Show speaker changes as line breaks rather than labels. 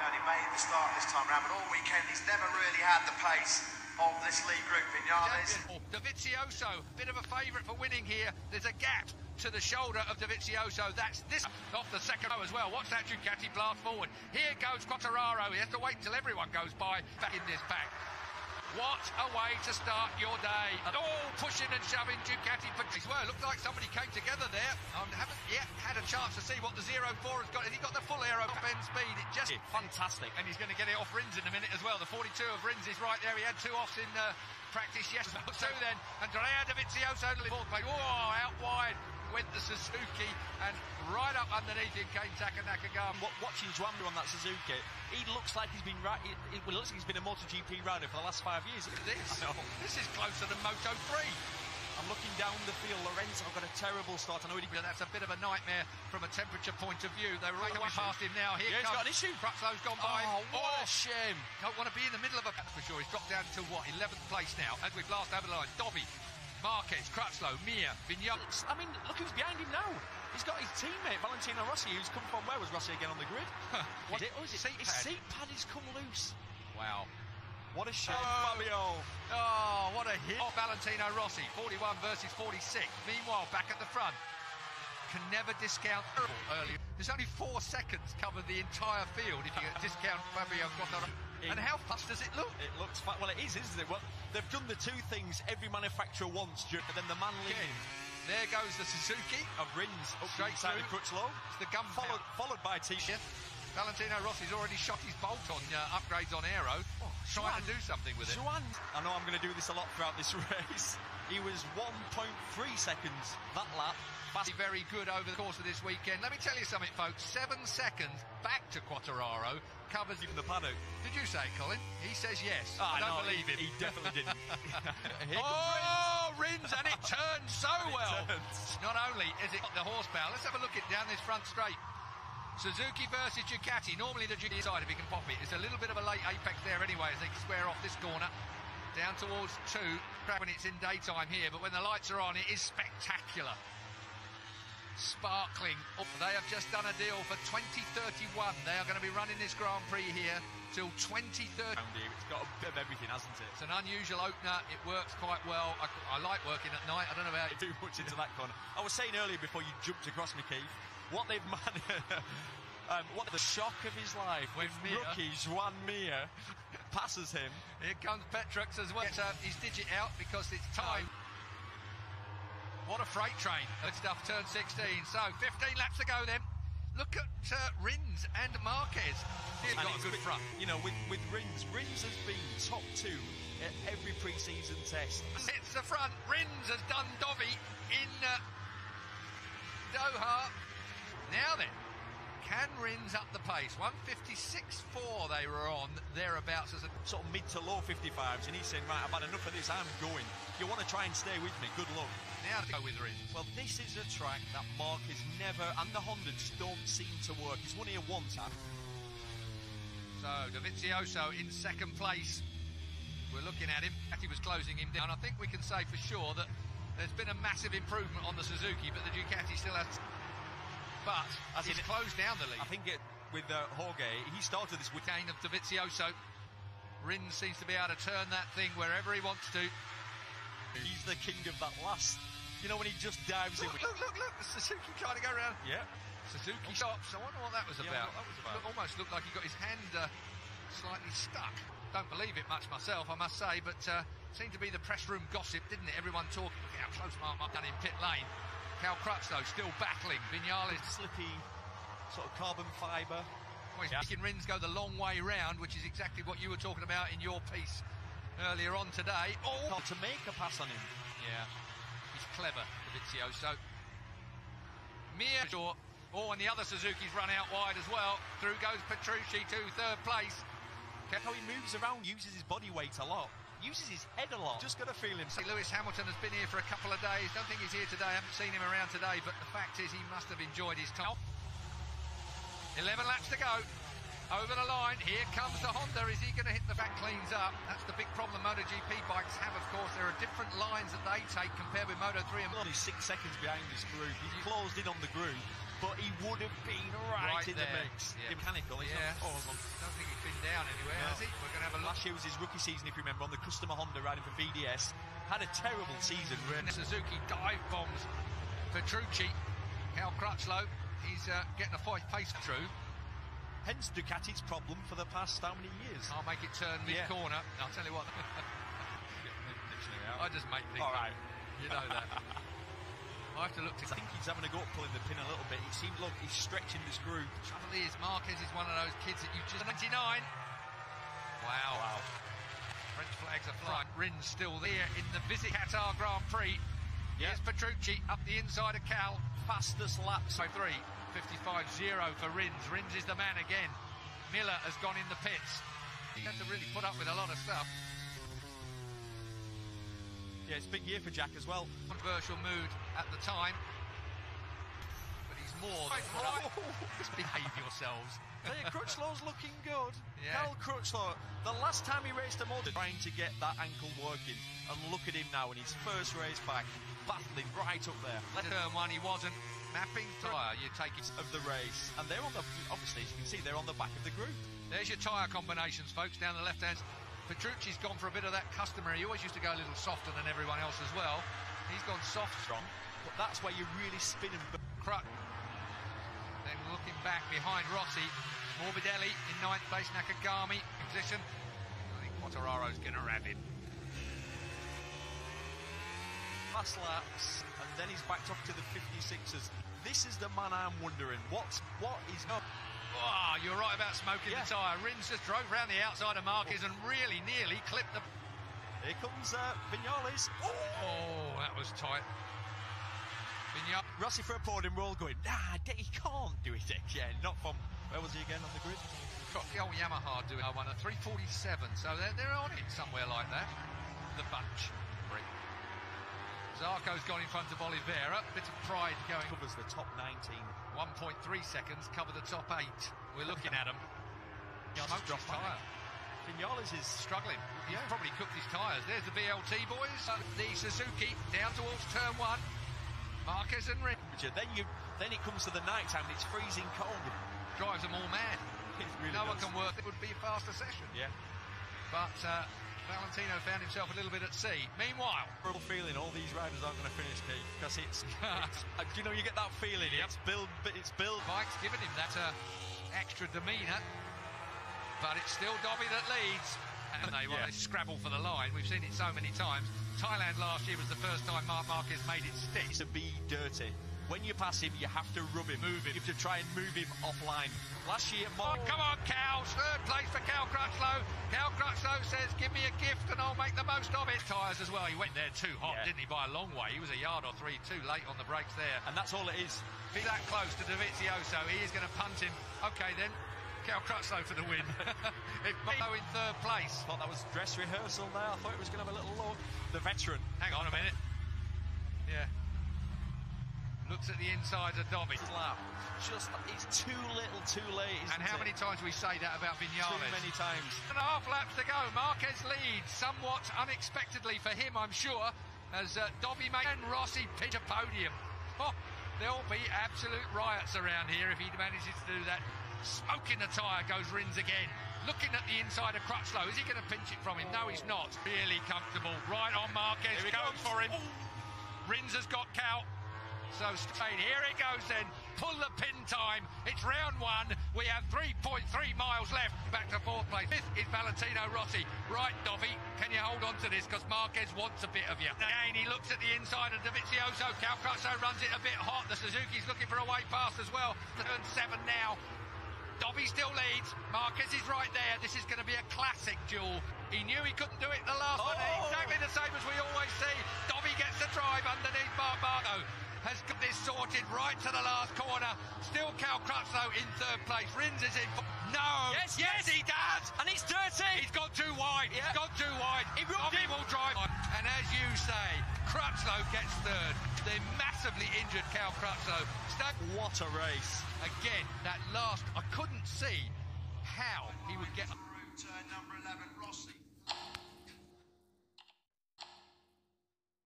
know, he made the start this time round, but all weekend he's never really had the pace of this league group. Vinales.
Dovizioso, bit of a favourite for winning here. There's a gap to the shoulder of Dovizioso. That's this off the second row as well. Watch that Ducati blast forward. Here goes Quartararo. He has to wait until everyone goes by back in this pack. What a way to start your day. And all pushing and shoving Ducati. Well, it looked like somebody came together there. I haven't yet had a chance to see what the 04 has got. Has he got the full aero bend speed? It just
fantastic.
And he's going to get it off Rins in a minute as well. The 42 of Rins is right there. He had 2 offs in practice yesterday. So then, Andrea Dovizioso, oh, out wide went the Suzuki, and right up underneath him came Taka Nakagami.
Watching Zwandu on that Suzuki, he looks like he's been it looks like he's been a MotoGP rider for the last 5 years.
Look at this. This is closer than Moto3.
I'm looking down the field. Lorenzo got a terrible start. I know
that's a bit of a nightmare from a temperature point of view. They were right away past him now. Here
he's
comes.
Got an issue.
Crutchlow's gone by.
Oh, what a shame.
Don't want to be in the middle of a for sure. He's dropped down to what, 11th place now as we blast over the line. Dobby, Marquez, Crutchlow, Mir, Vinales.
I mean, look who's behind him now. He's got his teammate Valentino Rossi, who's come from where was Rossi again on the grid?
What is it? Oh, is it
his seat pad has come loose.
Wow.
What a shame, Fabio.
Oh, what a hit. Valentino Rossi, 41 versus 46. Meanwhile, back at the front. Can never discount early. There's only 4 seconds cover the entire field if you discount Fabio Quartararo. And how fast does it look?
It looks fast. Well, it is, isn't it? Well, they've done the 2 things every manufacturer wants, but then the man leading.
There goes the Suzuki
of Rins up
straight
inside the Crutchlow.
It's the gun
followed by T-shirt.
Valentino Rossi's already shot his bolt on upgrades on aero, trying to do something with it.
I know I'm going to do this a lot throughout this race. He was 1.3 seconds that lap.
Very good over the course of this weekend. Let me tell you something, folks. 7 seconds back to Quartararo covers
even the paddock.
Did you say it, Colin? He says yes.
I
don't believe him.
He definitely didn't.
Rins, and it turns so well. Not only is it the horsepower. Let's have a look at down this front straight. Suzuki versus Ducati. Normally the Ducati side, if he can pop it. It's a little bit of a late apex there anyway as they square off this corner. Down towards 2 when it's in daytime here, but when the lights are on, it is spectacular. Sparkling. They have just done a deal for 2031. They are going to be running this Grand Prix here till 2030.
It's got a bit of everything, hasn't it?
It's an unusual opener. It works quite well. I like working at night. I don't know about you.
Too much into that corner. I was saying earlier before you jumped across me, Keith, what they've managed, what the shock of his life when rookie Juan Mir passes him.
Here comes Petrux as well. His digit out because it's time. What a freight train. That stuff turn 16. So 15 laps to go then. Look at Rins and Marquez. He's got a good front.
You know, with Rins has been top 2 at every pre-season test.
It's the front. Rins has done Dovi in Doha. Now then, can Rins up the pace? 156.4 they were on, thereabouts as a
sort of mid to low 55s, and he's saying, right, I've had enough of this, I'm going. You want to try and stay with me, good luck.
Now to go with Rins.
Well, this is a track that Marquez never, and the Honda just don't seem to work. He's won here once.
So, Dovizioso in second place. We're looking at him. He was closing him down. I think we can say for sure that there's been a massive improvement on the Suzuki, but the Ducati still has... But as he's closed down the lead.
I think with Jorge, he started this with
gain of Dovizioso. Rins seems to be able to turn that thing wherever he wants to.
He's the king of that last. You know when he just dives in.
Look! The Suzuki trying to go around.
Yeah.
Suzuki stops. I wonder what that was about.
What that was about.
Almost looked like he got his hand slightly stuck. Don't believe it much myself, I must say, but seemed to be the press room gossip, didn't it? Everyone talking. Look how close Mark done in pit lane. Cal Crutchlow still battling. Vinales
slippy, sort of carbon fibre.
Well, he's making Rins go the long way round, which is exactly what you were talking about in your piece earlier on today.
Oh, to make a pass on him.
Yeah, he's clever, Dovizioso. Mir. Oh, and the other Suzuki's run out wide as well. Through goes Petrucci to 3rd place.
How he moves around, uses his body weight a lot. Uses his head a lot. Just got a feeling.
See, Lewis Hamilton has been here for a couple of days. Don't think he's here today. I haven't seen him around today, but the fact is he must have enjoyed his time. 11 laps to go. Over the line. Here comes the Honda. Is he going to hit the back cleans up? That's the big problem MotoGP bikes have, of course. There are different lines that they take compared with Moto3 and
only 6 seconds behind this group. He's closed in on the group. but he would have been right in
there.
the mix.
Yeah.
Mechanical, he's
Yeah.
not.
Don't think he's been down anywhere, has he? We're going to have a look.
Last year was his rookie season, if you remember, on the customer Honda riding for VDS. Had a terrible season.
Suzuki dive bombs Petrucci. Cal Crutchlow, he's getting a face through.
Hence Ducati's problem for the past how many years?
I'll make it turn mid-corner. I'll tell you what. I just make things
all right.
up. You know that. I have to look to...
I think he's having a go at pulling the pin a little bit. It seems, look, he's stretching this groove.
Trouble is, Marquez is one of those kids that you just... 99. Wow. French flags are flying. Rins still there in the Visit Qatar Grand Prix. Here's Petrucci up the inside of Cal.
Fastest laps.
3, 55.0 for Rins. Rins is the man again. Miller has gone in the pits. He had to really put up with a lot of stuff.
Yeah, it's a big year for Jack as well.
Controversial mood at the time. But he's more than... Just behave yourselves.
Hey, Crutchlow's looking good.
Yeah.
Cal Crutchlow, the last time he raced a motor, trying to get that ankle working. And look at him now in his first race back, battling right up there.
Turn 1, he wasn't. Mapping tyre, you take it.
Of the race. And they're on the, obviously, as you can see, they're on the back of the group.
There's your tyre combinations, folks, down the left hand. Petrucci's gone for a bit of that customary. He always used to go a little softer than everyone else as well. He's gone soft.
Strong. But that's where you really spin him.
Crut. Then looking back behind Rossi. Morbidelli in 9th place. Nakagami in position. I think Quartararo's going to wrap him.
Last laps, and then he's backed up to the 56ers. This is the man I'm wondering. What is up?
Oh, you're right about smoking the tyre. Rins just drove round the outside of Marquez and really nearly clipped the...
Here comes Vignales.
Oh, that was tight.
Rossi for a podium, we're all going, nah, he can't do it again. Not from... Where was he again on the grid?
Got the old Yamaha doing one at 3:47, so they're on it somewhere like that. The bunch. Zarco's gone in front of Oliveira. Bit of pride going.
Covers the top 19.
1.3 seconds, cover the top 8. We're looking at him. Smoked his tyre.
Vignales is
struggling. He's probably cooked his tyres. There's the VLT boys. The Suzuki down towards turn 1. Marquez and Rins.
Then it comes to the night time. It's freezing cold.
Drives them all mad.
Really
no one can work. It would be a faster session.
Yeah.
But Valentino found himself a little bit at sea. Meanwhile,
real feeling all these riders aren't going to finish, Keith, because it's you know, you get that feeling.
Yep.
It's Bill.
Mike's given him that extra demeanour, but it's still Dobby that leads. And they scrabble for the line. We've seen it so many times. Thailand last year was the first time Marc Marquez made it stick.
To be dirty. When you pass him, you have to rub him. Move him. You have to try and move him offline. Last year,
come on, Cal. 3rd place for Cal Crutchlow. Cal Crutchlow says, give me a gift and I'll make the most of it. Tyres as well. He went there too hot, didn't he, by a long way. He was a yard or 3 too late on the brakes there.
And that's all it is.
Be that close to Dovizioso. He is going to punt him. OK, then. Cal Crutchlow for the win. If Moto in 3rd place.
Thought that was dress rehearsal there. I thought it was going to have a little look. The veteran.
Hang on a minute. Yeah. Looks at the insides of Dobby.
Lap. Just, it's too little, too late, isn't it?
And how many times we say that about Vignales?
Too many times.
1.5 laps to go. Marquez leads, somewhat unexpectedly for him, I'm sure, as Dobby and Rossi pitch a podium. Oh, there'll be absolute riots around here if he manages to do that. Smoking the tyre goes Rins again. Looking at the inside of Crutchlow. Is he going to pinch it from him? No, he's not. Really comfortable. Right on Marquez. Here he goes for him. Rins has got Cal. So straight, here it goes then, pull the pin time, it's round 1, we have 3.3 miles left, back to 4th place. 5th is Valentino Rossi. Right, Dobby, can you hold on to this, because Marquez wants a bit of you. Again, he looks at the inside of Dovizioso, Cal Crutchlow runs it a bit hot, the Suzuki's looking for a way past as well, turn 7 now. Dobby still leads, Marquez is right there, this is going to be a classic duel. He knew he couldn't do it the last one, exactly the same as we always see. Dobby gets the drive underneath Marco. Has got this sorted right to the last corner. Still Cal Crutchlow in 3rd place. Rins is in. No. Yes, he does.
And it's dirty.
He's gone too wide. He's gone too wide. Dobby will drive. And as you say, Crutchlow gets 3rd. The massively injured Cal Crutchlow.
What a race.
Again, that last, I couldn't see how he would get.
Through turn number 11, Rossi.